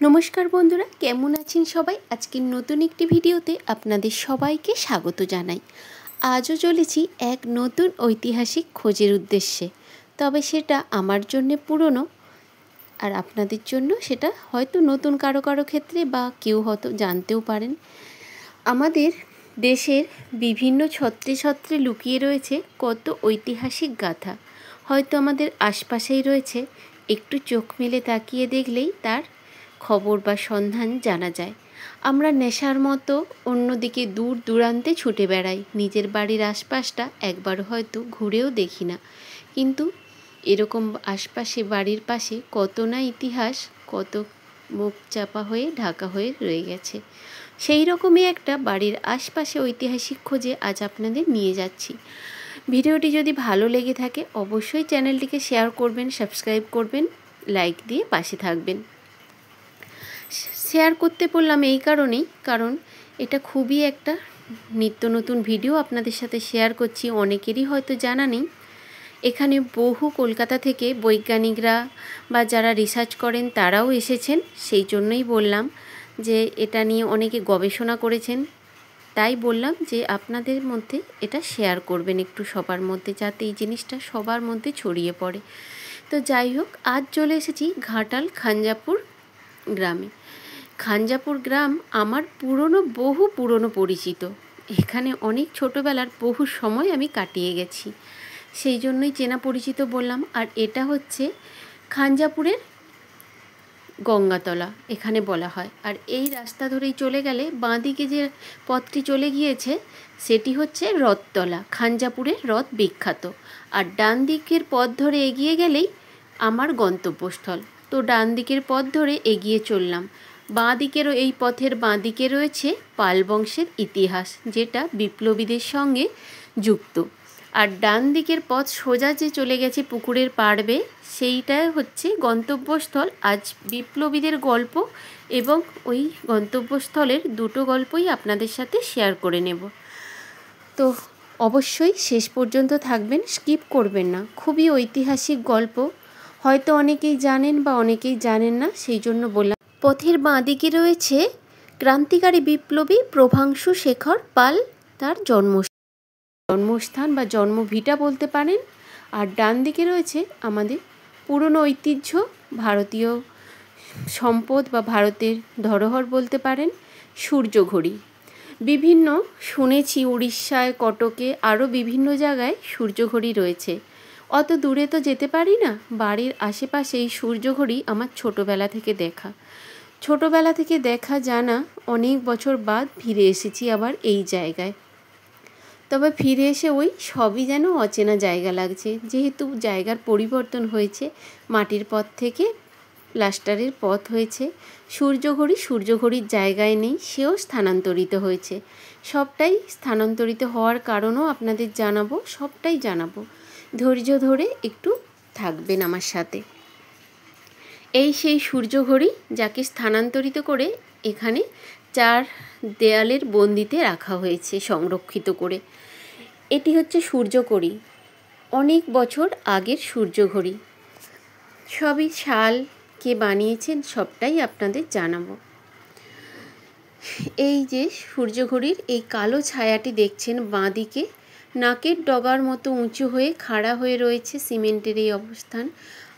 নমস্কার বন্ধুরা, কেমন আছেন সবাই? আজকের নতুন একটি ভিডিওতে আপনাদের সবাইকে স্বাগত জানাই। আজও চলেছি এক নতুন ঐতিহাসিক খোঁজের উদ্দেশ্যে। তবে সেটা আমার জন্য পুরনো, আর আপনাদের জন্য সেটা হয়তো নতুন কারো কারো ক্ষেত্রে, বা কেউ হয়তো জানতেও পারেন। আমাদের দেশের বিভিন্ন ছত্রে ছত্রে লুকিয়ে রয়েছে কত ঐতিহাসিক গাথা। হয়তো আমাদের আশপাশেই রয়েছে, একটু চোখ মেলে তাকিয়ে দেখলেই তার খবর বা সন্ধান জানা যায়। আমরা নেশার মতো অন্যদিকে দূর দূরান্তে ছুটে বেড়াই, নিজের বাড়ির আশপাশটা একবার হয়তো ঘুরেও দেখি না। কিন্তু এরকম আশপাশে বাড়ির পাশে কত না ইতিহাস, কত মুখ চাপা হয়ে ঢাকা হয়ে রয়ে গেছে। সেই রকমই একটা বাড়ির আশপাশে ঐতিহাসিক খোঁজে আজ আপনাদের নিয়ে যাচ্ছি। ভিডিওটি যদি ভালো লেগে থাকে অবশ্যই চ্যানেলটিকে শেয়ার করবেন, সাবস্ক্রাইব করবেন, লাইক দিয়ে পাশে থাকবেন। শেয়ার করতে বললাম এই কারণেই, কারণ এটা খুবই একটা নিত্য নতুন ভিডিও আপনাদের সাথে শেয়ার করছি। অনেকেরই হয়তো জানা নেই, এখানে বহু কলকাতা থেকে বৈজ্ঞানিকরা বা যারা রিসার্চ করেন তারাও এসেছেন। সেই জন্যই বললাম যে এটা নিয়ে অনেকে গবেষণা করেছেন, তাই বললাম যে আপনাদের মধ্যে এটা শেয়ার করবেন একটু সবার মধ্যে, যাতে এই জিনিসটা সবার মধ্যে ছড়িয়ে পড়ে। তো যাই হোক, আজ চলে এসেছি ঘাটাল খাঞ্জাপুর গ্রামে। খাঞ্জাপুর গ্রাম আমার বহু পুরনো পরিচিত। এখানে অনেক ছোটোবেলার বহু সময় আমি কাটিয়ে গেছি, সেই জন্যই চেনা পরিচিত বললাম। আর এটা হচ্ছে খাঞ্জাপুরের গঙ্গাতলা এখানে বলা হয়। আর এই রাস্তা ধরেই চলে গেলে বাঁদিকে যে পথটি চলে গিয়েছে সেটি হচ্ছে রথতলা। খাঞ্জাপুরের রথ বিখ্যাত। আর ডান দিকের পথ ধরে এগিয়ে গেলেই আমার গন্তব্যস্থল। তো ডান দিকের পথ ধরে এগিয়ে চললাম। বাঁ দিকেরও এই পথের বাঁ দিকে রয়েছে পাল বংশের ইতিহাস, যেটা বিপ্লবীদের সঙ্গে যুক্ত। আর ডান দিকের পথ সোজা যে চলে গেছে পুকুরের পাড় বেয়ে, সেইটা হচ্ছে গন্তব্যস্থল। আজ বিপ্লবীদের গল্প এবং ওই গন্তব্যস্থলের দুটো গল্পই আপনাদের সাথে শেয়ার করে নেব। তো অবশ্যই শেষ পর্যন্ত থাকবেন, স্কিপ করবেন না। খুবই ঐতিহাসিক গল্প, হয়তো অনেকেই জানেন বা অনেকেই জানেন না, সেই জন্য বললাম। পথের বাঁ দিকে রয়েছে ক্রান্তিকারী বিপ্লবী প্রভাংশু শেখর পাল, তার জন্মস্থান বা জন্মভিটা বলতে পারেন। আর ডান দিকে রয়েছে আমাদের পুরনো ঐতিহ্য, ভারতীয় সম্পদ বা ভারতের ধরোহর বলতে পারেন, সূর্যঘড়ি। বিভিন্ন শুনেছি উড়িষ্যায়, কটকে, আরও বিভিন্ন জায়গায় সূর্যঘড়ি রয়েছে। অত দূরে তো যেতে পারি না, বাড়ির আশেপাশে এই সূর্যঘড়ি আমার ছোটোবেলা থেকে দেখা জানা। অনেক বছর বাদ ফিরে এসেছি আবার এই জায়গায়। তবে ফিরে এসে ওই সবই যেন অচেনা জায়গা লাগছে, যেহেতু জায়গার পরিবর্তন হয়েছে। মাটির পথ থেকে প্লাস্টারের পথ হয়েছে। সূর্যঘড়ির জায়গায় নেই, সেও স্থানান্তরিত হয়েছে। সবটাই স্থানান্তরিত হওয়ার কারণও আপনাদের জানাবো, সবটাই জানাবো। ধৈর্য ধরে একটু থাকবেন আমার সাথে। এই সেই সূর্যঘড়ি, যাকে স্থানান্তরিত করে এখানে 4 দেয়ালের বন্দিতে রাখা হয়েছে সংরক্ষিত করে। এটি হচ্ছে সূর্যঘড়ি, অনেক বছর আগের সূর্যঘড়ি। সবই শাল কে বানিয়েছেন সবটাই আপনাদের জানাবো। এই যে সূর্যঘড়ির এই কালো ছায়াটি দেখছেন বাঁ দিকে, নাকের ডগার মতো উঁচু হয়ে খাড়া হয়ে রয়েছে সিমেন্টের এই অবস্থান।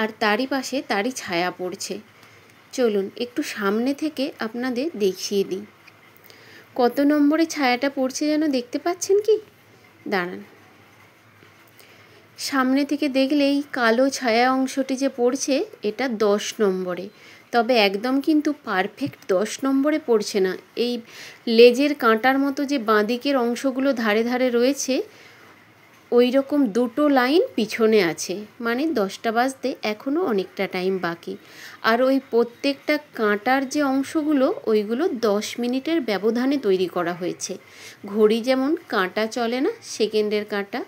আর তারই পাশে তারই ছায়া পড়ছে। চলুন একটু সামনে থেকে আপনাদের দেখিয়ে দিই কত নম্বরে ছায়াটা পড়ছে, যেন দেখতে পাচ্ছেন কি? দাঁড়ান, সামনে থেকে দেখলে এই কালো ছায়া অংশটি যে পড়ছে এটা 10 নম্বরে। তবে একদম কিন্তু পারফেক্ট 10 নম্বরে পড়ছে না। এই লেজের কাঁটার মতো যে বাঁদিকের অংশগুলো ধারে ধারে রয়েছে, ওই রকম দুটো লাইন পিছনে আছে, মানে 10টা বাজতে এখনও অনেকটা টাইম বাকি। আর ওই প্রত্যেকটা কাঁটার যে অংশগুলো, ওইগুলো 10 মিনিটের ব্যবধানে তৈরি করা হয়েছে। ঘড়ি যেমন কাঁটা চলে না, সেকেন্ডের কাঁটা,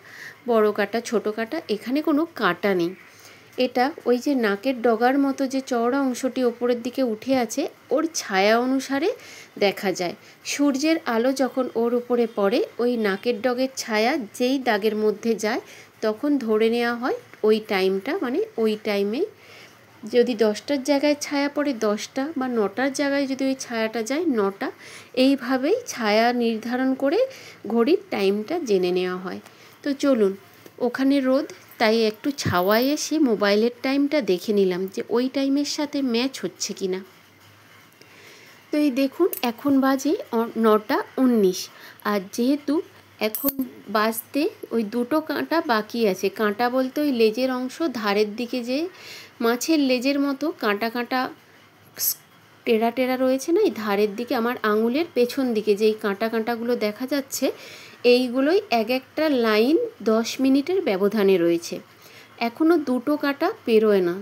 বড় কাঁটা, ছোট কাঁটা, এখানে কোনো কাঁটা নেই। এটা ওই যে নাকের ডগার মতো যে চওড়া অংশটি ওপরের দিকে উঠে আছে, ওর ছায়া অনুসারে দেখা যায়। সূর্যের আলো যখন ওর উপরে পড়ে, ওই নাকের ডগের ছায়া যেই দাগের মধ্যে যায়, তখন ধরে নেওয়া হয় ওই টাইমটা, মানে ওই টাইমে যদি 10টার জায়গায় ছায়া পড়ে 10টা, বা 9টার জায়গায় যদি ওই ছায়াটা যায় 9টা। এইভাবেই ছায়া নির্ধারণ করে ঘড়ির টাইমটা জেনে নেওয়া হয়। তো চলুন, ওখানে রোদ, তাই একটু ছাওয়ায় এসে মোবাইলের টাইমটা দেখে নিলাম যে ওই টাইমের সাথে ম্যাচ হচ্ছে কি না। তো এই দেখুন, এখন বাজে 9টা 19, আর যেহেতু এখন বাজতে ওই 2টো কাঁটা বাকি আছে। কাঁটা বলতে ওই লেজের অংশ, ধারের দিকে যে মাছের লেজের মতো কাঁটা কাঁটা টেরা টেরা রয়েছে না, এই ধারের দিকে আমার আঙুলের পেছন দিকে যেই কাঁটা কাঁটাগুলো দেখা যাচ্ছে, এইগুলোই এক একটা লাইন 10 মিনিটের ব্যবধানে রয়েছে। এখনও 2টো কাঁটা পেরোয় না,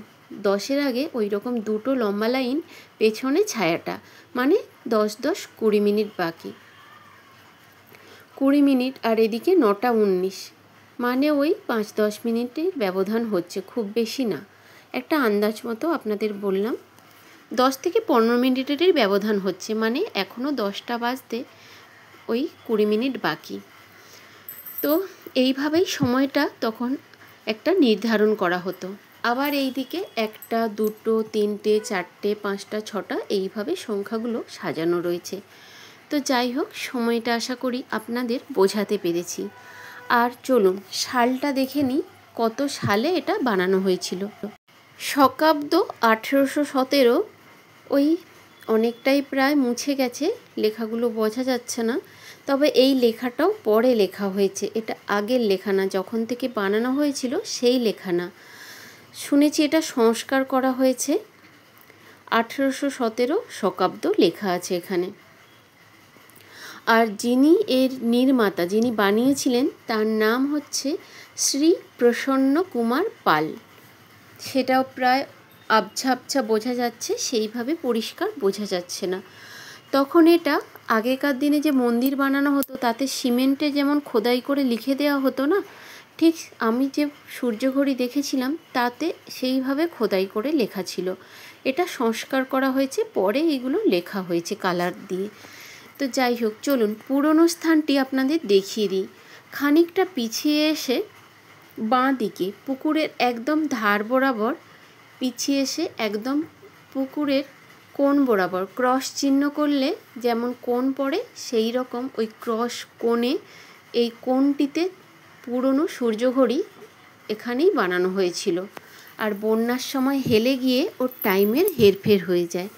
10-এর আগে ওই রকম 2টো লম্বা লাইন, পেছনে ছায়াটা, মানে 10-10-20 মিনিট বাকি। 20 মিনিট, আর এদিকে 9টা 19, মানে ওই 5-10 মিনিটের ব্যবধান হচ্ছে, খুব বেশি না। একটা আন্দাজ মতো আপনাদের বললাম, 10 থেকে 15 মিনিটেরই ব্যবধান হচ্ছে, মানে এখনও 10টা বাজতে ওই 20 মিনিট বাকি। তো এইভাবেই সময়টা তখন একটা নির্ধারণ করা হতো। আবার এই দিকে 1টা 2টো 3টে 4টে 5টা 6টা এইভাবে সংখ্যাগুলো সাজানো রয়েছে। তো যাই হোক, সময়টা আশা করি আপনাদের বোঝাতে পেরেছি। আর চলুন সালটা দেখে নিই, কত সালে এটা বানানো হয়েছিল। শকাব্দ 1817। ওই অনেকটাই প্রায় মুছে গেছে, লেখাগুলো বোঝা যাচ্ছে না, তবে এই লেখাটাও পরে লেখা হয়েছে, এটা আগের লেখা না, যখন থেকে বানানো হয়েছিল সেই লেখা না। শুনেছি এটা সংস্কার করা হয়েছে। 1817 শকাব্দ লেখা আছে এখানে। আর যিনি এর নির্মাতা, যিনি বানিয়েছিলেন, তার নাম হচ্ছে শ্রী প্রসন্ন কুমার পাল। সেটাও প্রায় আবছা আবছা বোঝা যাচ্ছে, সেইভাবে পরিষ্কার বোঝা যাচ্ছে না। তখন এটা আগেকার দিনে যে মন্দির বানানো হতো, তাতে সিমেন্টে যেমন খোদাই করে লিখে দেওয়া হতো না, ঠিক আমি যে সূর্যঘড়ি দেখেছিলাম তাতে সেইভাবে খোদাই করে লেখা ছিল। এটা সংস্কার করা হয়েছে, পরে এগুলো লেখা হয়েছে কালার দিয়ে। তো যাই হোক, চলুন পুরনো স্থানটি আপনাদের দেখিয়ে দিই। খানিকটা পিছিয়ে এসে বাঁ দিকে পুকুরের একদম ধার বরাবর পিছিয়ে এসে একদম পুকুরের কোণ বরাবর ক্রস চিহ্ন করলে যেমন কোণ পড়ে, সেই রকম ওই ক্রস কোণে, এই কোণটিতে পুরনো সূর্যঘড়ি এখানেই বানানো হয়েছিল। আর বন্যার সময় হেলে গিয়ে ওর টাইমের হেরফের হয়ে যায়।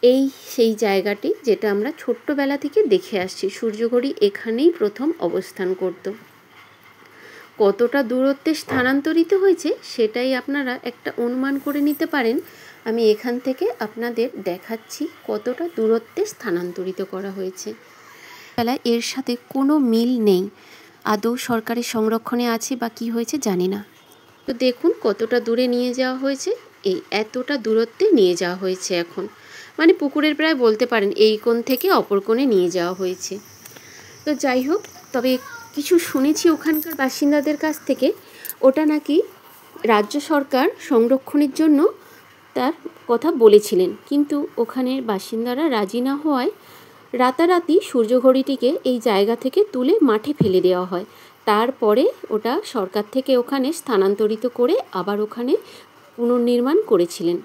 এই সেই জায়গাটি যেটা আমরা ছোট্টবেলা থেকে দেখে আসছি, সূর্যঘড়ি এখানেই প্রথম অবস্থান করত। কতটা দূরত্বে স্থানান্তরিত হয়েছে সেটাই আপনারা একটা অনুমান করে নিতে পারেন। আমি এখান থেকে আপনাদের দেখাচ্ছি কতটা দূরত্বে স্থানান্তরিত করা হয়েছে। বেলায় এর সাথে কোনো মিল নেই, আদৌ সরকারের সংরক্ষণে আছে বা কী হয়েছে জানি না। তো দেখুন কতটা দূরে নিয়ে যাওয়া হয়েছে, এই এতটা দূরত্বে নিয়ে যাওয়া হয়েছে এখন, মানে পুকুরের প্রায় বলতে পারেন এই কোণ থেকে অপর কোণে নিয়ে যাওয়া হয়েছে। তো যাই হোক, তবে কিছু শুনেছি ওখানকার বাসিন্দাদের কাছ থেকে, ওটা নাকি রাজ্য সরকার সংরক্ষণের জন্য তার কথা বলেছিলেন, কিন্তু ওখানের বাসিন্দারা রাজি না হওয়ায় রাতারাতি সূর্যঘড়িটিকে এই জায়গা থেকে তুলে মাঠে ফেলে দেওয়া হয়। তারপরে ওটা সরকার থেকে ওখানে স্থানান্তরিত করে আবার ওখানে পুনর্নির্মাণ করেছিলেন।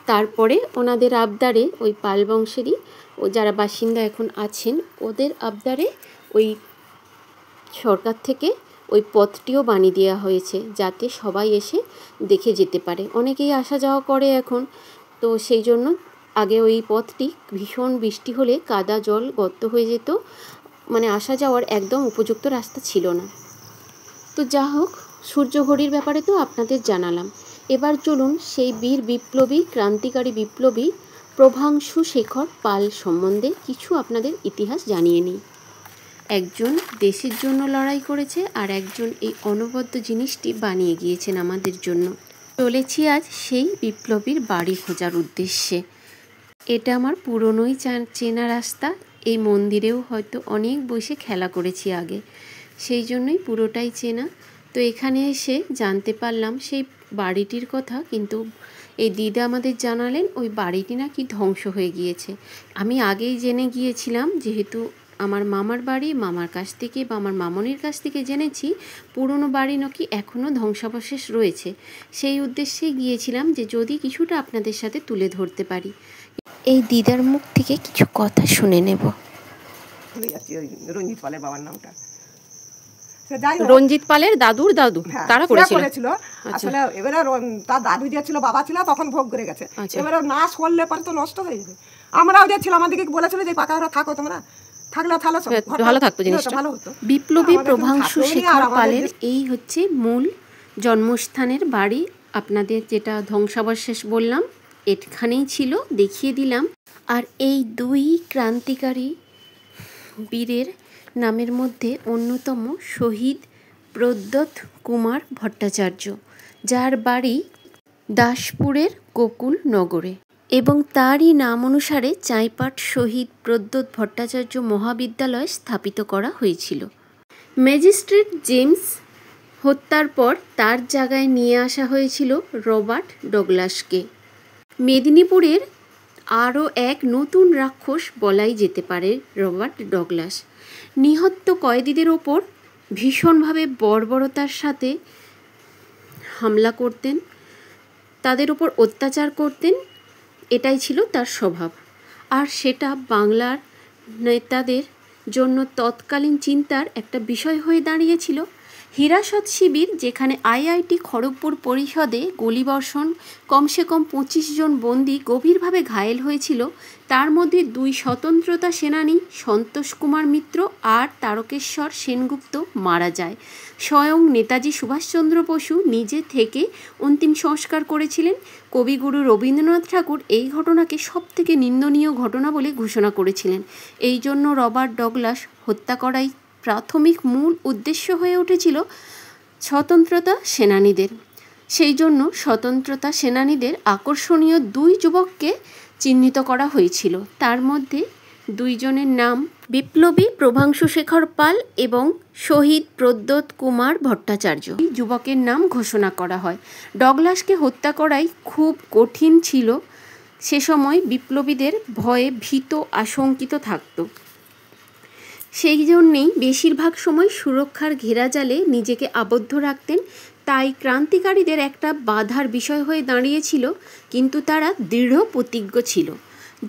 তারপরে ওনাদের আবদারে, ওই পাল বংশেরই ও যারা বাসিন্দা এখন আছেন, ওদের আবদারে ওই সরকার থেকে ওই পথটিও বানিয়ে দেওয়া হয়েছে, যাতে সবাই এসে দেখে যেতে পারে। অনেকেই আসা যাওয়া করে এখন, তো সেই জন্য আগে ওই পথটি ভীষণ বৃষ্টি হলে কাদা জল গর্ত হয়ে যেত, মানে আসা যাওয়ার একদম উপযুক্ত রাস্তা ছিল না। তো যা হোক, সূর্যঘড়ির ব্যাপারে তো আপনাদের জানালাম। এবার চলুন সেই বীর বিপ্লবী, ক্রান্তিকারী বিপ্লবী প্রভাংশু শেখর পাল সম্বন্ধে কিছু আপনাদের ইতিহাস জানিয়ে নিই। একজন দেশের জন্য লড়াই করেছে, আর একজন এই অনবদ্য জিনিসটি বানিয়ে গিয়েছেন আমাদের জন্য। চলেছি আজ সেই বিপ্লবীর বাড়ি খোঁজার উদ্দেশ্যে। এটা আমার পুরনোই চেনা রাস্তা, এই মন্দিরেও হয়তো অনেক বসে খেলা করেছি আগে, সেই জন্যই পুরোটাই চেনা। তো এখানে এসে জানতে পারলাম সেই বাড়িটির কথা, কিন্তু এই দিদা আমাদের জানালেন ওই বাড়িটি নাকি ধ্বংস হয়ে গিয়েছে। আমি আগেই জেনে গিয়েছিলাম, যেহেতু আমার মামার বাড়ি, মামার কাছ থেকে বা আমার মামনির কাছ থেকে জেনেছি পুরনো বাড়ি নাকি এখনও ধ্বংসাবশেষ রয়েছে। সেই উদ্দেশ্যে গিয়েছিলাম যে যদি কিছুটা আপনাদের সাথে তুলে ধরতে পারি। এই দিদার মুখ থেকে কিছু কথা শুনে নেব। রঞ্জিত পালের বাবার নামটা রঞ্জিত পালের দাদুর দাদু কারা করেছিল? আসলে এবারে তার দাদু যে ছিল, বাবা ছিল, তখন ভোগ করে গেছে। এবারে না সরলে পরে তো নষ্ট হয়ে যাবে। আমরাও যে ছিল, আমাদেরকে বলেছিল যে পাকা ঘরে থাকো, তোমরা থাকলে ভালো থাকতো জিনিসটা। বিপ্লবী প্রভাংশু শেখর পালের এই হচ্ছে মূল জন্মস্থানের বাড়ি। আপনাদের যেটা ধ্বংসাবশেষ বললাম এখানেই ছিল, দেখিয়ে দিলাম। আর এই দুই ক্রান্তিকারী বীরের নামের মধ্যে অন্যতম শহীদ প্রদ্যোৎ কুমার ভট্টাচার্য, যার বাড়ি দাসপুরের গোকুল নগরে, এবং তারই নাম অনুসারে চাইপাট শহীদ প্রদ্যোৎ ভট্টাচার্য মহাবিদ্যালয় স্থাপিত করা হয়েছিল। ম্যাজিস্ট্রেট জেমস হত্যার পর তার জায়গায় নিয়ে আসা হয়েছিল রবার্ট ডগলাসকে। মেদিনীপুরের আরও এক নতুন রাক্ষস বলাই যেতে পারে রবার্ট ডগলাস। নিহত কয়েদিদের ওপর ভীষণভাবে বর্বরতার সাথে হামলা করতেন, তাদের ওপর অত্যাচার করতেন, এটাই ছিল তার স্বভাব। আর সেটা বাংলার নেতাদের জন্য তৎকালীন চিন্তার একটা বিষয় হয়ে দাঁড়িয়েছিল। হিরাসত শিবির, যেখানে আইআইটি খড়গপুর পরিষদে গুলিবর্ষণ কমসে কম 25 জন বন্দী গভীরভাবে ঘায়েল হয়েছিল, তার মধ্যে 2 স্বতন্ত্রতা সেনানী সন্তোষ কুমার মিত্র আর তারকেশ্বর সেনগুপ্ত মারা যায়। স্বয়ং নেতাজি সুভাষচন্দ্র বসু নিজে থেকে অন্তিম সংস্কার করেছিলেন। কবিগুরু রবীন্দ্রনাথ ঠাকুর এই ঘটনাকে সবথেকে নিন্দনীয় ঘটনা বলে ঘোষণা করেছিলেন। এই জন্য রবার্ট ডগলাস হত্যা করাই প্রাথমিক মূল উদ্দেশ্য হয়ে উঠেছিল স্বতন্ত্রতা সেনানীদের। সেই জন্য স্বতন্ত্রতা সেনানীদের আকর্ষণীয় 2 যুবককে চিহ্নিত করা হয়েছিল। তার মধ্যে 2 জনের নাম বিপ্লবী প্রভাংশু শেখর পাল এবং শহীদ প্রদ্যোৎ কুমার ভট্টাচার্য। এই যুবকের নাম ঘোষণা করা হয়। ডগলাসকে হত্যা করাই খুব কঠিন ছিল। সে সময় বিপ্লবীদের ভয়ে ভীত আশঙ্কিত থাকত। সেই জন্যেই বেশিরভাগ সময় সুরক্ষার ঘেরাজালে নিজেকে আবদ্ধ রাখতেন। তাই ক্রান্তিকারীদের একটা বাধার বিষয় হয়ে দাঁড়িয়েছিল, কিন্তু তারা দৃঢ় প্রতিজ্ঞ ছিল।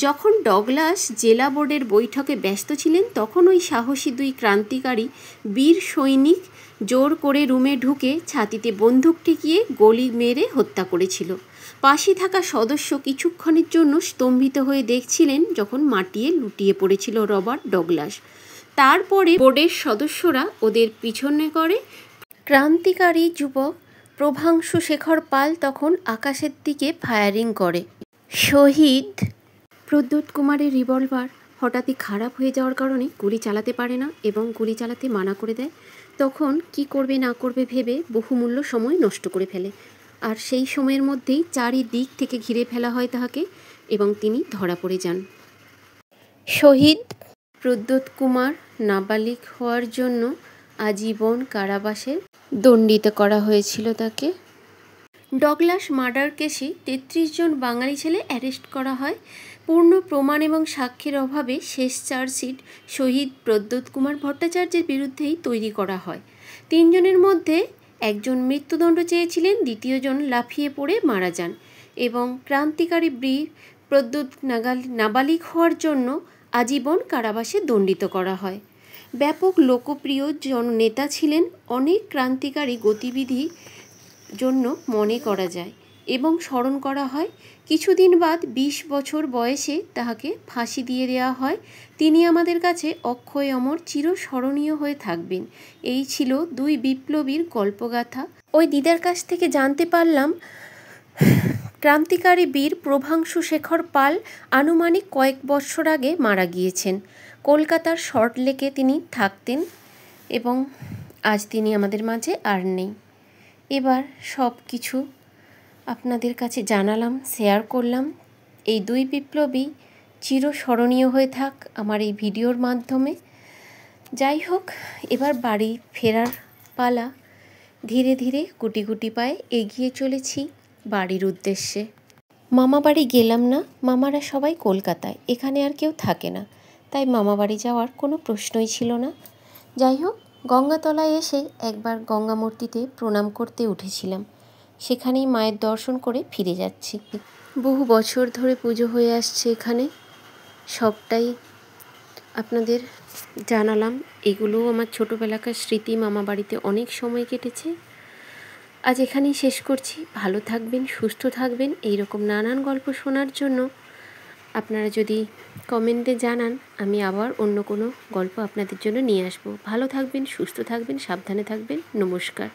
যখন ডগলাস জেলা বোর্ডের বৈঠকে ব্যস্ত ছিলেন, তখন ওই সাহসী 2 ক্রান্তিকারী বীর সৈনিক জোর করে রুমে ঢুকে ছাতিতে বন্দুক ঠেকিয়ে গুলি মেরে হত্যা করেছিল। পাশে থাকা সদস্য কিছুক্ষণের জন্য স্তম্ভিত হয়ে দেখছিলেন যখন মাটিয়ে লুটিয়ে পড়েছিল রবার্ট ডগলাস। তারপরে বোর্ডের সদস্যরা ওদের পিছনে করে। ক্রান্তিকারী যুবক প্রভাংশু শেখর পাল তখন আকাশের দিকে ফায়ারিং করে। শহীদ প্রদ্যোৎ কুমারের রিভলভার হঠাৎই খারাপ হয়ে যাওয়ার কারণে গুলি চালাতে পারে না এবং গুলি চালাতে মানা করে দেয়। তখন কি করবে না করবে ভেবে বহুমূল্য সময় নষ্ট করে ফেলে। আর সেই সময়ের মধ্যেই চারিদিক থেকে ঘিরে ফেলা হয় তাহাকে এবং তিনি ধরা পড়ে যান। শহীদ প্রদ্যোৎ কুমার নাবালিক হওয়ার জন্য আজীবন কারাবাসে দণ্ডিত করা হয়েছিল তাকে। ডগলাস মার্ডার কেসে 33 জন বাঙালি ছেলে অ্যারেস্ট করা হয়। পূর্ণ প্রমাণ এবং সাক্ষ্যের অভাবে শেষ চার্জশিট শহীদ প্রদ্যোৎ কুমার ভট্টাচার্যের বিরুদ্ধেই তৈরি করা হয়। 3 জনের মধ্যে একজন মৃত্যুদণ্ড চেয়েছিলেন, 2য় জন লাফিয়ে পড়ে মারা যান এবং ক্রান্তিকারী বীর প্রদ্যোৎ নাবালিক হওয়ার জন্য আজীবন কারাবাসে দণ্ডিত করা হয়। ব্যাপক লোকপ্রিয় নেতা ছিলেন, অনেক ক্রান্তিকারী গতিবিধির জন্য মনে করা যায় এবং স্মরণ করা হয়। কিছুদিন বাদ 20 বছর বয়সে তাহাকে ফাঁসি দিয়ে দেওয়া হয়। তিনি আমাদের কাছে অক্ষয় অমর চিরস্মরণীয় হয়ে থাকবেন। এই ছিল 2 বিপ্লবীর গল্পগাথা। ওই দিদার কাছ থেকে জানতে পারলাম ক্রান্তিকারী বীর প্রভাংশু শেখর পাল আনুমানিক কয়েক বছর আগে মারা গিয়েছেন। কলকাতার সল্টলেকে তিনি থাকতেন এবং আজ তিনি আমাদের মাঝে আর নেই। এবার সব কিছু আপনাদের কাছে জানালাম, শেয়ার করলাম। এই 2 বিপ্লবী চিরস্মরণীয় হয়ে থাক আমার এই ভিডিওর মাধ্যমে। যাই হোক, এবার বাড়ি ফেরার পালা। ধীরে ধীরে গুটি গুটি পায়ে এগিয়ে চলেছি বাড়ির উদ্দেশ্যে। মামা বাড়ি গেলাম না, মামারা সবাই কলকাতায়, এখানে আর কেউ থাকে না। তাই মামাবাড়ি যাওয়ার কোনো প্রশ্নই ছিল না। যাই হোক, গঙ্গাতলায় এসে একবার গঙ্গা মূর্তিতে প্রণাম করতে উঠেছিলাম, সেখানেই মায়ের দর্শন করে ফিরে যাচ্ছি। বহু বছর ধরে পুজো হয়ে আসছে এখানে, সবটাই আপনাদের জানালাম। এগুলোও আমার ছোটোবেলাকার স্মৃতি, মামা বাড়িতে অনেক সময় কেটেছে। আজ এখানেই শেষ করছি। ভালো থাকবেন, সুস্থ থাকবেন। এইরকম নানান গল্প শোনার জন্য আপনারা যদি কমেন্টে জানান, আমি আবার অন্য কোনো গল্প আপনাদের জন্য নিয়ে আসবো। ভালো থাকবেন, সুস্থ থাকবেন, সাবধানে থাকবেন। নমস্কার।